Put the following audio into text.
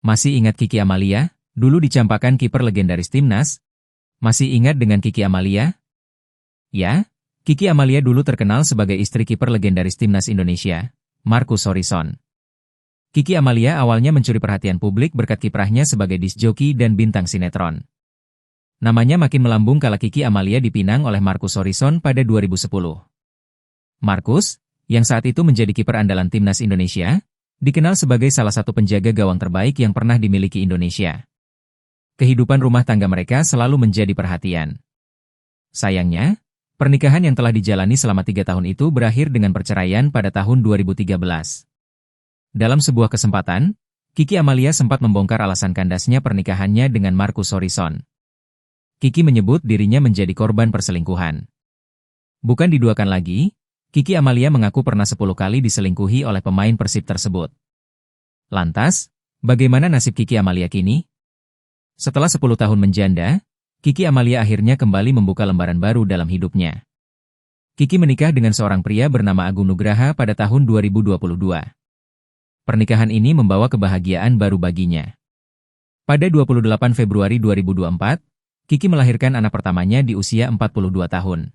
Masih ingat Kiki Amalia? Dulu dicampakkan kiper legendaris timnas. Masih ingat dengan Kiki Amalia? Ya, Kiki Amalia dulu terkenal sebagai istri kiper legendaris timnas Indonesia, Marcus Horizon. Kiki Amalia awalnya mencuri perhatian publik berkat kiprahnya sebagai disc joki dan bintang sinetron. Namanya makin melambung kala Kiki Amalia dipinang oleh Marcus Horizon pada 2010. Marcus, yang saat itu menjadi kiper andalan timnas Indonesia, dikenal sebagai salah satu penjaga gawang terbaik yang pernah dimiliki Indonesia. Kehidupan rumah tangga mereka selalu menjadi perhatian. Sayangnya, pernikahan yang telah dijalani selama 3 tahun itu berakhir dengan perceraian pada tahun 2013. Dalam sebuah kesempatan, Kiki Amalia sempat membongkar alasan kandasnya pernikahannya dengan Marcus Horizon. Kiki menyebut dirinya menjadi korban perselingkuhan. Bukan diduakan lagi, Kiki Amalia mengaku pernah 10 kali diselingkuhi oleh pemain Persib tersebut. Lantas, bagaimana nasib Kiki Amalia kini? Setelah 10 tahun menjanda, Kiki Amalia akhirnya kembali membuka lembaran baru dalam hidupnya. Kiki menikah dengan seorang pria bernama Agung Nugraha pada tahun 2022. Pernikahan ini membawa kebahagiaan baru baginya. Pada 28 Februari 2024, Kiki melahirkan anak pertamanya di usia 42 tahun.